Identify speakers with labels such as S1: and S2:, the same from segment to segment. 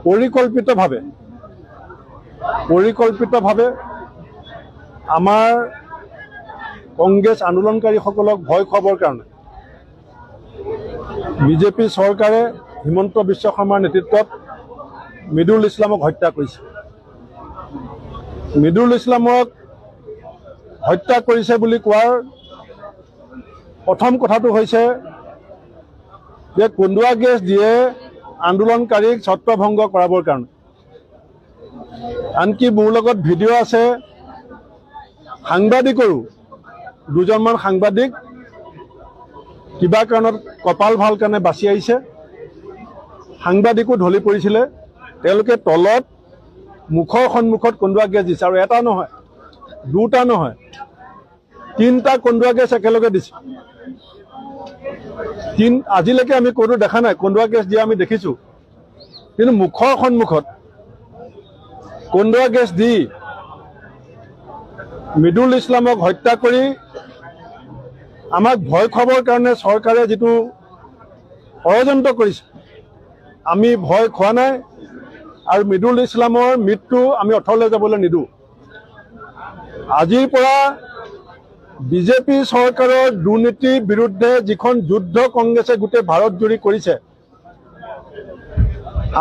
S1: পৰিকল্পিতভাৱে আমাৰ কংগ্ৰেছ আন্দোলনকাৰীসকলক ভয় খুৱাবৰ কাৰণে বিজেপি চৰকাৰে হিমন্ত বিশ্ব শৰ্মাৰ নেতৃত্বত মৃদুল ইছলামক হত্যা কৰিছে। মৃদুল ইছলামক হত্যা কৰিছে বুলি কোৱাৰ প্ৰথম কথাটো হৈছে যে কন্দুৱা গেছ দিয়ে আন্দোলনকাৰীক ছত্ৰভংগ কৰাবৰ কাৰণে। আনকি মোৰ লগত ভিডিঅ' আছে, সাংবাদিকৰো দুজনমান সাংবাদিক কিবা কাৰণত কপাল ভাল কাৰণে বাচি আহিছে, সাংবাদিকো ঢলি পৰিছিলে। তেওঁলোকে তলত মুখৰ সন্মুখত কন্দুৱা গেছ দিছে, আৰু এটা নহয়, দুটা নহয়, 3টা কন্দুৱা গেছ একেলগে দিছে। আজিলৈকে আমি কোনো দেখা নাই, কন্দুৱা গেছ দিয়া আমি দেখিছোঁ, কিন্তু মুখৰ সন্মুখত কন্দুৱা গেছ দি মৃদুল ইছলামক হত্যা কৰি আমাক ভয় খুৱাবৰ কাৰণে চৰকাৰে যিটো ষড়যন্ত্ৰ কৰিছে, আমি ভয় খোৱা নাই, আৰু মৃদুল ইছলামৰ মৃত্যু আমি অথলে যাবলৈ নিদিওঁ। আজিৰ পৰা বিজেপি চৰকাৰৰ দুৰ্নীতিৰ বিৰুদ্ধে যিখন যুদ্ধ কংগ্ৰেছে গোটেই ভাৰতজুৰি কৰিছে,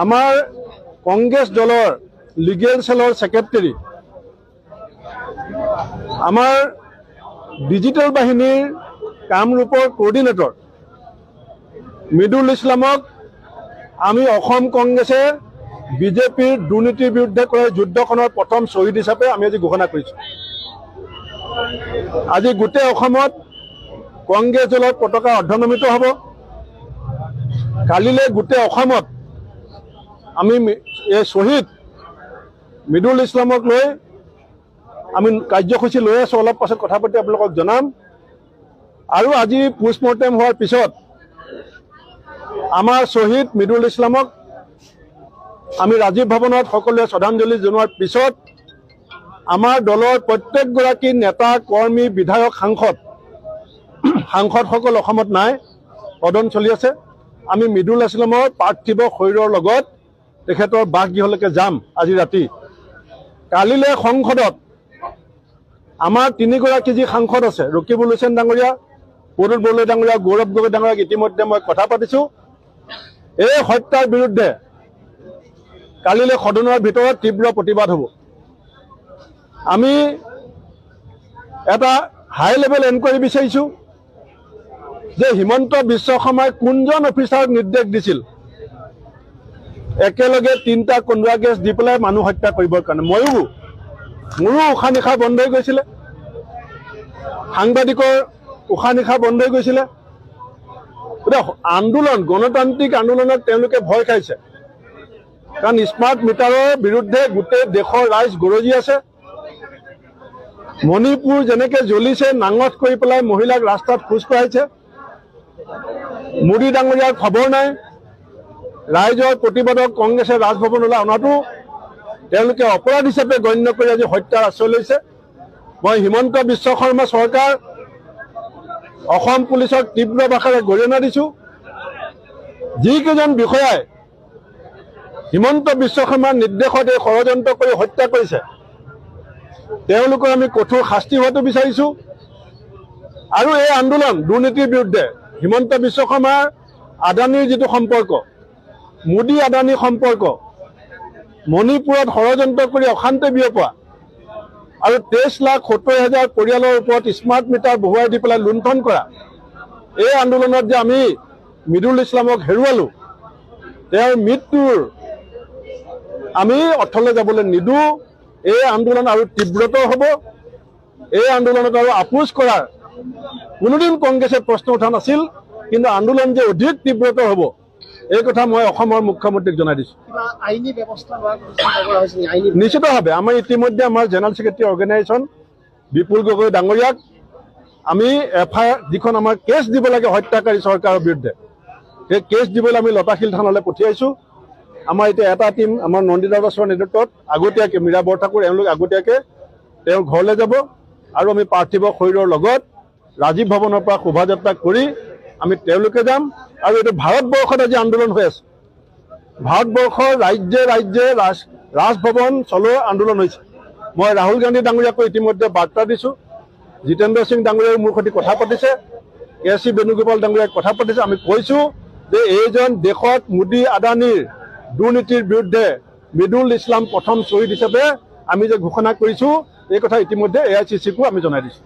S1: আমাৰ কংগ্ৰেছ দলৰ লিগেল সেলৰ সেক্ৰেটাৰী, আমাৰ ডিজিটেল বাহিনীৰ কামৰূপৰ কোঅৰ্ডিনেটৰ মৃদুল ইছলামক আমি অসম কংগ্ৰেছে বিজেপিৰ দুৰ্নীতিৰ বিৰুদ্ধে কৰা যুদ্ধখনৰ প্ৰথম শ্বহীদ হিচাপে আমি আজি ঘোষণা কৰিছোঁ। আজি গোটেই অসমত কংগ্ৰেছ দলৰ পতাকা অৰ্ধনমিত হ'ব। কালিলৈ গোটেই অসমত আমি এই শ্বহীদ মৃদুল ইছলামক লৈ আমি কাৰ্যসূচী লৈ আছোঁ। অলপ পাছত কথা পাতি আপোনালোকক জনাম। আৰু আজি পোষ্টমৰ্টেম হোৱাৰ পিছত আমাৰ শ্বহীদ মৃদুল ইছলামক আমি ৰাজীৱ ভৱনত সকলোৱে শ্ৰদ্ধাঞ্জলি জনোৱাৰ পিছত আমাৰ দলৰ প্ৰত্যেকগৰাকী নেতা, কৰ্মী, বিধায়ক, সাংসদসকল অসমত নাই, সদন চলি আছে। আমি মৃদুল ইছলামৰ পাৰ্থিৱ শৰীৰৰ লগত তেখেতৰ বাসগৃহলৈকে যাম আজি ৰাতি। কালিলৈ সংসদত আমাৰ 3গৰাকী যি সাংসদ আছে, ৰকিবুল হুছেইন ডাঙৰীয়া, প্ৰদ্যুৎ বৰদলৈ ডাঙৰীয়া, গৌৰৱ গগৈ ডাঙৰীয়াক ইতিমধ্যে মই কথা পাতিছোঁ। এই হত্যাৰ বিৰুদ্ধে কালিলৈ সদনৰ ভিতৰত তীব্ৰ প্ৰতিবাদ হ'ব। আমি এটা হাই লেভেল এনকুৱাৰী বিচাৰিছোঁ যে হিমন্ত বিশ্ব শৰ্মাই কোনজন অফিচাৰক নিৰ্দেশ দিছিল একেলগে 3টা কন্দুৱা গেছ দি পেলাই মানুহ হত্যা কৰিবৰ কাৰণে। মোৰো উশাহ নিশাহ বন্ধ হৈ গৈছিলে, সাংবাদিকৰ উশাহ নিশাহ বন্ধ হৈ গৈছিলে। আন্দোলন, গণতান্ত্ৰিক আন্দোলনত তেওঁলোকে ভয় খাইছে, কাৰণ স্মাৰ্ট মিটাৰৰ বিৰুদ্ধে গোটেই দেশৰ ৰাইজ গৰজি আছে। মণিপুৰ যেনেকৈ জ্বলিছে, নাঙঠ কৰি পেলাই মহিলাক ৰাস্তাত খোজ কঢ়াইছে। মোদী ডাঙৰীয়াৰ খবৰ নাই। ৰাইজৰ প্ৰতিবাদক কংগ্ৰেছে ৰাজভৱনলৈ অনাটো তেওঁলোকে অপৰাধ হিচাপে গণ্য কৰি আজি হত্যাৰ আশ্ৰয় লৈছে। মই হিমন্ত বিশ্ব শৰ্মা চৰকাৰ, অসম পুলিচক তীব্ৰ ভাষাৰে গৰিহণা দিছোঁ। যিকেইজন বিষয়াই হিমন্ত বিশ্ব শৰ্মাৰ নিৰ্দেশত এই ষড়যন্ত্ৰ কৰি হত্যা কৰিছে, তেওঁলোকৰ আমি কঠোৰ শাস্তি হোৱাটো বিচাৰিছোঁ। আৰু এই আন্দোলন দুৰ্নীতিৰ বিৰুদ্ধে হিমন্ত বিশ্ব শৰ্মাৰ আদানীৰ যিটো সম্পৰ্ক, মোদী আদানী সম্পৰ্ক, মণিপুৰত ষড়যন্ত্ৰ কৰি অশান্তি বিয়পোৱা, আৰু 23,70,000 পৰিয়ালৰ ওপৰত স্মাৰ্ট মিটাৰ বহুৱাই দি পেলাই লুণ্ঠন কৰা, এই আন্দোলনত যে আমি মৃদুল ইছলামক হেৰুৱালোঁ, তেওঁৰ মৃত্যুৰ আমি অথলে যাবলৈ নিদিওঁ। এই আন্দোলন আৰু তীব্ৰতৰ হ'ব। এই আন্দোলনক আৰু আপোচ কৰাৰ কোনোদিন কংগ্ৰেছে প্ৰশ্ন উঠা নাছিল, কিন্তু আন্দোলন যে অধিক তীব্ৰতৰ হ'ব এই কথা মই অসমৰ মুখ্যমন্ত্ৰীক জনাই দিছোঁ। নিশ্চিতভাৱে আমাৰ ইতিমধ্যে আমাৰ জেনেৰেল ছেক্ৰেটাৰী অৰ্গেনাইজেশ্যন বিপুল গগৈ ডাঙৰীয়াক আমি FIR যিখন আমাৰ কেছ দিব লাগে হত্যাকাৰী চৰকাৰৰ বিৰুদ্ধে, সেই কেছ দিবলৈ আমি লতাশিল থানালৈ পঠিয়াইছোঁ। আমাৰ এতিয়া এটা টিম আমাৰ নন্দিতা দাসৰ নেতৃত্বত আগতীয়াকৈ মীৰা বৰঠাকুৰ এওঁলোক আগতীয়াকৈ তেওঁৰ ঘৰলৈ যাব, আৰু আমি পাৰ্থিৱ শৰীৰৰ লগত ৰাজীৱ ভৱনৰ পৰা শোভাযাত্ৰা কৰি আমি তেওঁলোকে যাম। আৰু এইটো ভাৰতবৰ্ষত আজি আন্দোলন হৈ আছে, ভাৰতবৰ্ষৰ ৰাজ্যে ৰাজ্যে ৰাজভৱন চলোৱা আন্দোলন হৈছে। মই ৰাহুল গান্ধী ডাঙৰীয়াকো ইতিমধ্যে বাৰ্তা দিছোঁ। জিতেন্দ্ৰ সিং ডাঙৰীয়াই মোৰ সৈতে কথা পাতিছে, কে চি বেণুগোপাল ডাঙৰীয়াই কথা পাতিছে। আমি কৈছোঁ যে এইজন দেশত মোদী আদানীৰ দুৰ্নীতিৰ বিৰুদ্ধে মিদুল ইছলাম প্ৰথম শ্বহীদ হিচাপে আমি যে ঘোষণা কৰিছোঁ, এই কথা ইতিমধ্যে AICC-কো আমি জনাই দিছোঁ।